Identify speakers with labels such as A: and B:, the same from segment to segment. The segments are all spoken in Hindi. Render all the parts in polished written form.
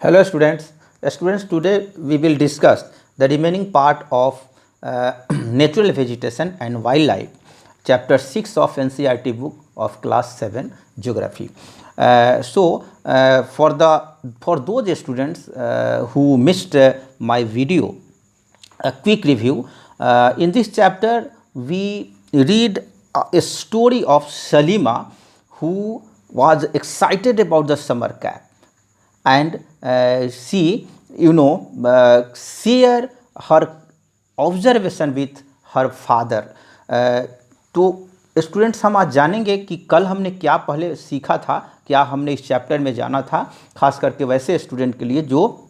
A: Hello students. Students, today we will discuss the remaining part of natural vegetation and wildlife, chapter 6 of NCERT book of class 7 geography. For those students who missed my video, a quick review. In this chapter we read a story of Salima, who was excited about the summer camp, and she share her observation with her father. तो स्टूडेंट्स, हम आज जानेंगे कि कल हमने क्या पहले सीखा था, क्या हमने इस चैप्टर में जाना था, खास करके वैसे स्टूडेंट के लिए जो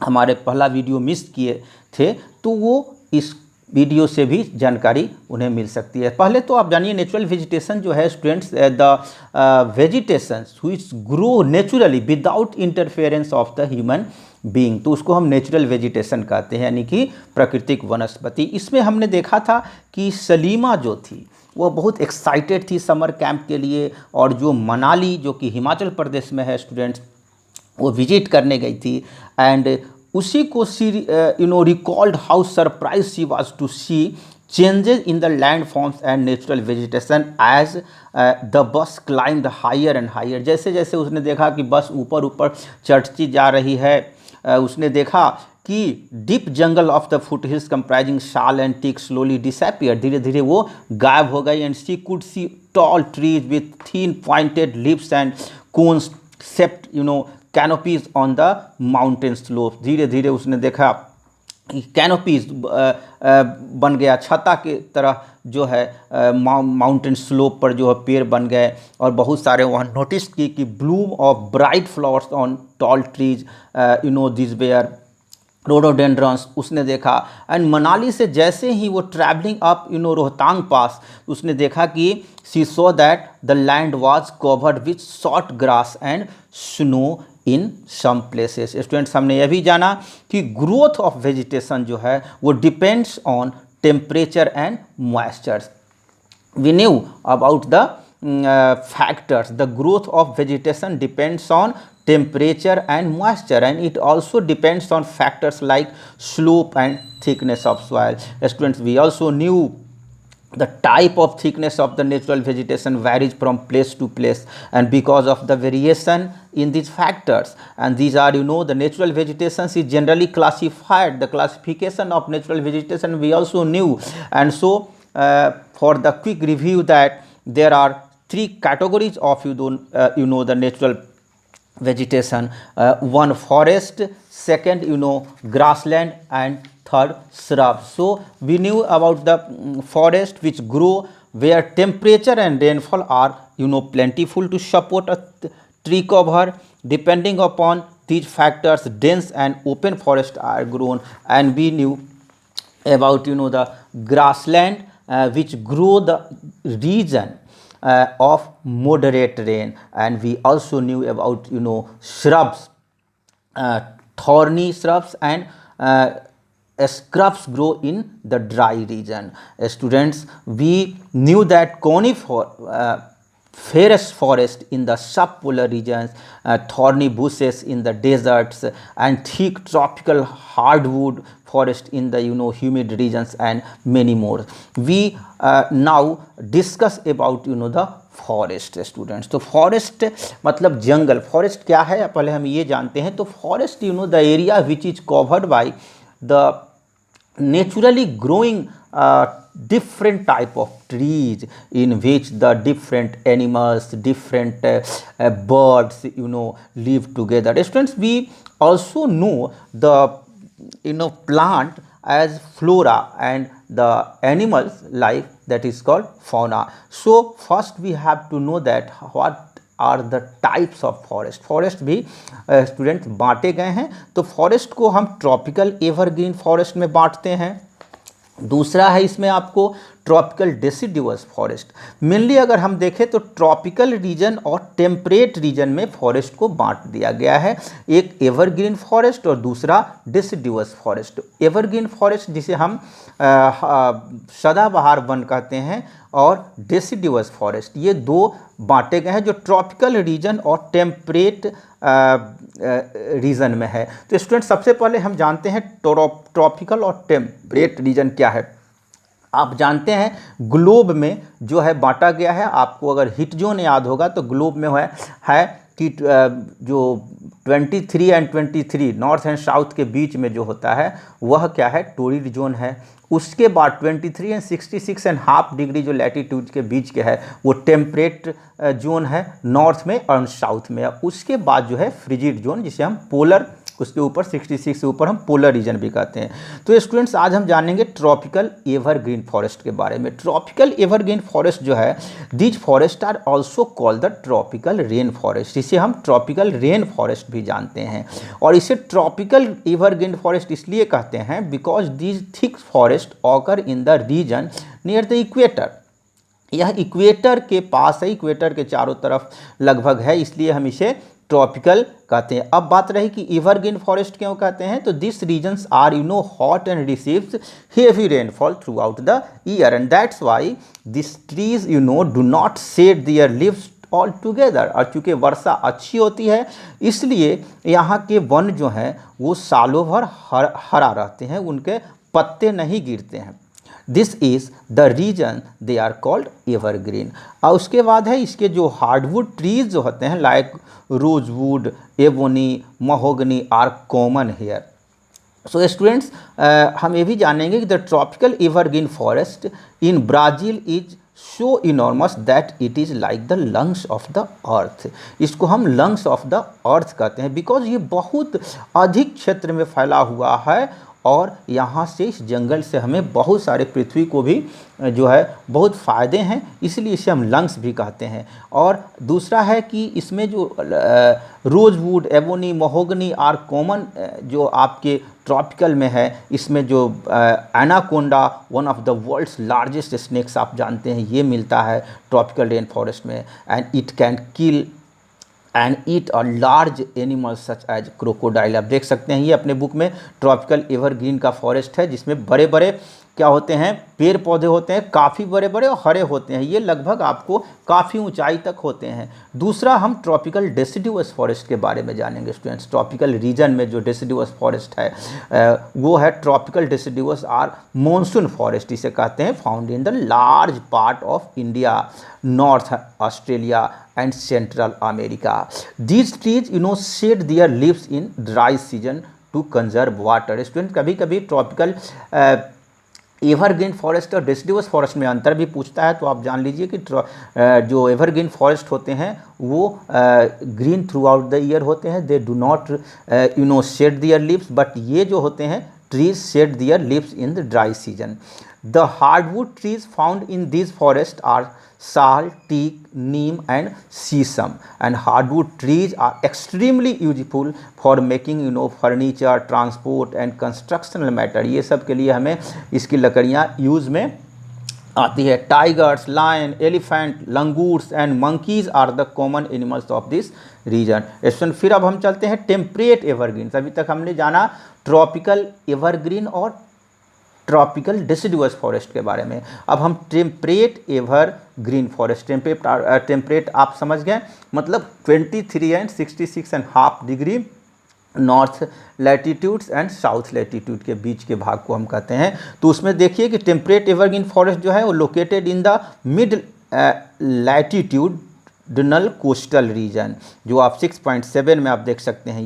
A: हमारे पहला वीडियो मिस किए थे, तो वो इस वीडियो से भी जानकारी उन्हें मिल सकती है। पहले तो आप जानिए, नेचुरल वेजिटेशन जो है students, the vegetation which grow naturally without interference of the human being, तो उसको हम नेचुरल वेजिटेशन कहते हैं, यानी कि प्राकृतिक वनस्पति। इसमें हमने देखा था कि सलीमा जो थी वो बहुत एक्साइटेड थी समर कैंप के लिए, और जो मनाली जो कि हिमाचल प्रदेश में है स्टूडेंट्स, वो विजिट करने गई थी। एंड उसी को she recalled how surprise she was to see changes in the landforms and natural vegetation as the bus climbed higher and higher. जैसे जैसे उसने देखा कि बस ऊपर ऊपर चढ़ती जा रही है, उसने देखा कि deep jungle of the foothills comprising sal and teak slowly disappear, धीरे धीरे वो गायब हो गई। And she could see tall trees with thin pointed lips and cones shaped canopies on the mountain slope. धीरे धीरे उसने देखा कैनोपीज बन गया, छता के तरह जो है माउंटेन स्लोप पर जो है पेड़ बन गए, और बहुत सारे वहाँ नोटिस की कि bloom of bright flowers on tall trees, this were rhododendrons उसने देखा। एंड मनाली से जैसे ही वो ट्रैवलिंग अप रोहतांग पास, उसने देखा कि she saw that the land was covered with short grass and snow in some places. Students, हमने यह भी जाना कि ग्रोथ ऑफ वेजिटेशन जो है वो depends on temperature and moisture. We knew about the factors. The growth of vegetation depends on temperature and moisture, and it also depends on factors like slope and thickness of soil. Students, we also knew the type of thickness of the natural vegetation varies from place to place, and because of the variation in these factors, and these are the natural vegetation is generally classified. The classification of natural vegetation we also knew. And so for the quick review, that there are three categories of the natural vegetation. One, forest; second, grassland; and third, shrub. So we knew about the forest, which grow where temperature and rainfall are plentiful to support a tree cover. Depending upon these factors, dense and open forests are grown. And we knew about the grassland, which grow the region of moderate rain. And we also knew about shrubs, thorny shrubs, and scrubs grow in the dry region. Students, we knew that coniferous forest in the subpolar regions, thorny bushes in the deserts, and thick tropical hardwood forest in the humid regions, and many more. We now discuss about the forest. Students, तो फॉरेस्ट मतलब जंगल। फॉरेस्ट क्या है पहले हम ये जानते हैं। तो forest the area which is covered by the naturally growing different type of trees, in which the different animals, different birds live together. Students, we also know the plant as flora, and the animals life that is called fauna. So first we have to know that what are the types of forest. Forest भी स्टूडेंट्स बांटे गए हैं। तो फॉरेस्ट को हम ट्रॉपिकल एवरग्रीन फॉरेस्ट में बांटते हैं। दूसरा है इसमें आपको ट्रॉपिकल डेसिडुअस फॉरेस्ट। मेनली अगर हम देखें तो ट्रॉपिकल रीजन और टेम्परेट रीजन में फॉरेस्ट को बांट दिया गया है, एक एवरग्रीन फॉरेस्ट और दूसरा डेसिडुअस फॉरेस्ट। एवरग्रीन फॉरेस्ट जिसे हम सदाबहार वन कहते हैं और डेसिडुअस फॉरेस्ट, ये दो बांटे गए हैं जो ट्रॉपिकल रीजन और टेम्परेट रीजन में है। तो स्टूडेंट सबसे पहले हम जानते हैं ट्रॉपिकल और टेम्परेट रीजन क्या है। आप जानते हैं ग्लोब में जो है बांटा गया है, आपको अगर हिट जोन याद होगा तो ग्लोब में है कि जो 23 एंड 23 नॉर्थ एंड साउथ के बीच में जो होता है वह क्या है, टोरिड जोन है। उसके बाद 23 एंड 66.5 डिग्री जो लैटीट्यूड के बीच के है वो टेम्परेट जोन है नॉर्थ में और साउथ में। उसके बाद जो है फ्रिजिड जोन जिसे हम पोलर, उसके ऊपर 66 से ऊपर हम पोलर रीजन भी कहते हैं। तो स्टूडेंट्स आज हम जानेंगे ट्रॉपिकल एवरग्रीन फॉरेस्ट के बारे में। ट्रॉपिकल एवरग्रीन फॉरेस्ट जो है, these forest are also called the tropical rain forest, इसे हम ट्रॉपिकल रेन फॉरेस्ट भी जानते हैं। और इसे ट्रॉपिकल एवरग्रीन फॉरेस्ट इसलिए कहते हैं because these thick forest occur in the region near the equator. यह इक्वेटर के पास है, इक्वेटर के चारों तरफ लगभग है, इसलिए हम इसे ट्रॉपिकल कहते हैं। अब बात रही कि एवरग्रीन फॉरेस्ट क्यों कहते हैं, तो this regions are hot and receives heavy rainfall throughout the year and that's why this trees do not shed their leaves altogether. और चूँकि वर्षा अच्छी होती है इसलिए यहाँ के वन जो हैं वो सालों भर हरा रहते हैं, उनके पत्ते नहीं गिरते हैं। This is the reason they are called evergreen. और उसके बाद है इसके जो हार्डवुड ट्रीज जो होते हैं like rosewood, ebony, mahogany are common here. So students हम ये भी जानेंगे कि the tropical evergreen forest in Brazil is so enormous that it is like the lungs of the earth. इसको हम लंग्स ऑफ द अर्थ कहते हैं बिकॉज ये बहुत अधिक क्षेत्र में फैला हुआ है और यहाँ से इस जंगल से हमें बहुत सारे पृथ्वी को भी जो है बहुत फ़ायदे हैं, इसलिए इसे हम लंग्स भी कहते हैं। और दूसरा है कि इसमें जो rosewood, ebony, mahogany are common जो आपके ट्रॉपिकल में है, इसमें जो anaconda one of the world's largest snakes आप जानते हैं ये मिलता है ट्रॉपिकल रेन फॉरेस्ट में। And it can kill and eat a large animal such as crocodile. आप देख सकते हैं ये अपने बुक में ट्रॉपिकल एवरग्रीन का फॉरेस्ट है जिसमें बड़े बड़े क्या होते हैं, पेड़ पौधे होते हैं, काफ़ी बड़े बड़े और हरे होते हैं, ये लगभग आपको काफ़ी ऊंचाई तक होते हैं। दूसरा हम ट्रॉपिकल डेसिडुअस फॉरेस्ट के बारे में जानेंगे स्टूडेंट्स। ट्रॉपिकल रीजन में जो डेसिडुअस फॉरेस्ट है वो है tropical deciduous or monsoon forest इसे कहते हैं, found in the large part of India, north Australia and central America. These trees shed their leaves in dry season to conserve water. Student कभी कभी ट्रॉपिकल एवरग्रीन फॉरेस्ट और डेसिडुअस फॉरेस्ट में अंतर भी पूछता है, तो आप जान लीजिए कि जो एवरग्रीन फॉरेस्ट होते हैं वो green throughout the year होते हैं, they do not shed their leaves, but ये जो होते हैं trees shed their leaves in the dry season. The hardwood trees found in this forest are sal, teak, neem and sesame, and hardwood trees are extremely useful for making furniture, transport and constructional matter। ये सब के लिए हमें इसकी लकड़ियाँ यूज़ में आती है। Tigers, lion, elephant, langurs and monkeys are the common animals of this region. फिर अब हम चलते हैं टेम्परेट एवरग्रीन। अभी तक हमने जाना ट्रॉपिकल एवरग्रीन और ट्रॉपिकल डेसिडुअस फॉरेस्ट के बारे में। अब हम टेम्परेट एवरग्रीन फॉरेस्ट, टेम्परेट आप समझ गए, मतलब 23 and 66.5 degree north latitudes and south latitude के बीच के भाग को हम कहते हैं। तो उसमें देखिए कि टेम्परेट एवरग्रीन फॉरेस्ट जो है वो located in the mid latitude डनल कोस्टल रीजन, जो आप 6.7 में आप देख सकते हैं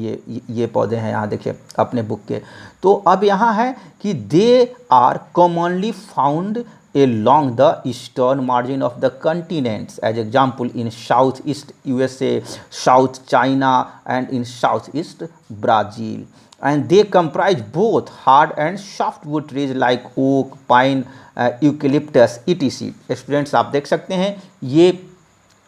A: ये पौधे हैं यहाँ देखिए अपने बुक के। तो अब यहाँ है कि they are commonly found along the eastern margin of the continents, as example in southeast USA, South China and in southeast Brazil, and they comprise both hard and softwood trees like oak, pine, eucalyptus etc। Students आप देख सकते हैं ये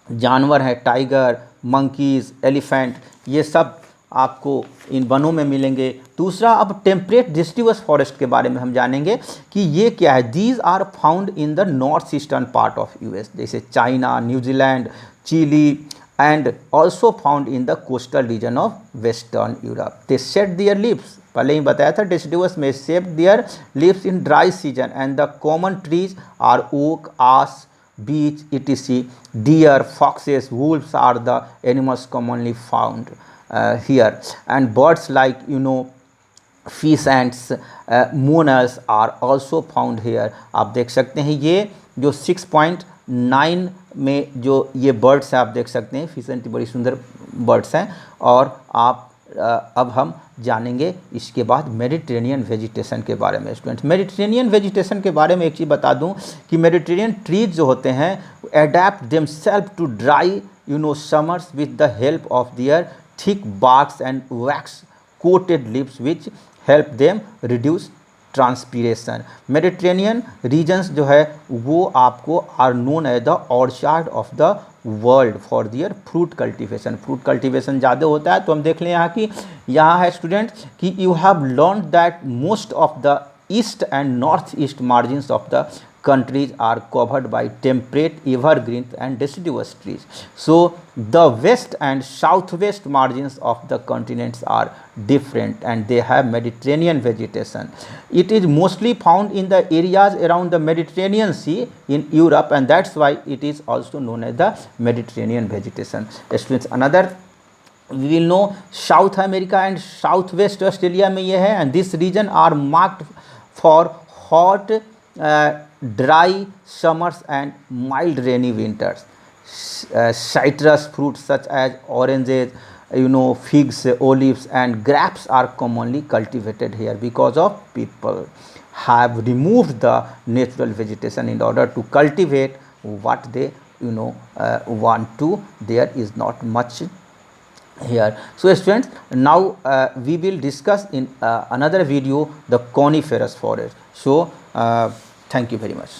A: जानवर है, टाइगर, मंकीज़, एलिफेंट, ये सब आपको इन वनों में मिलेंगे। दूसरा, अब टेम्परेट डिस्ट्रीब्यूस फॉरेस्ट के बारे में हम जानेंगे कि ये क्या है। These are found in the north eastern part of US, जैसे China, New Zealand, Chile, and also found in the coastal region of western Europe. They shed their leaves, पहले ही बताया था, deciduous may shed their leaves in dry season, and the common trees are oak, ash, beech, etc. Deer, foxes, wolves are the animals commonly found here, and birds like fish ants, mourners are also found here. आप देख सकते हैं ये जो 6.9 में जो ये बर्ड्स हैं आप देख सकते हैं, फिश एंट बड़ी सुंदर बर्ड्स हैं। और आप अब हम जानेंगे इसके बाद मेडिटेरेनियन वेजिटेशन के बारे में। स्टूडेंट्स, मेडिटेरेनियन वेजिटेशन के बारे में एक चीज़ बता दूं कि मेडिटेरेनियन ट्रीज जो होते हैं adapt themselves to dry summers with the help of their thick barks and wax coated lips which help them reduce transpiration. Mediterranean regions जो है वो आपको are known as the orchard of the world for their fruit cultivation. Fruit cultivation ज़्यादा होता है। तो हम देख लें यहाँ की, यहाँ है स्टूडेंट कि you have learn that most of the east and north east margins of the countries are covered by temperate evergreen and deciduous trees. So the west and southwest margins of the continents are different and they have Mediterranean vegetation. It is mostly found in the areas around the Mediterranean Sea in Europe, and that's why it is also known as the Mediterranean vegetation. Students, another we will know South America and Southwest Australia में ये है, and this region are marked for hot dry summers and mild rainy winters. Citrus fruits such as oranges, figs, olives and grapes are commonly cultivated here because of people have removed the natural vegetation in order to cultivate what they want to. There is not much here. So students, now we will discuss in another video the coniferous forest. So thank you very much.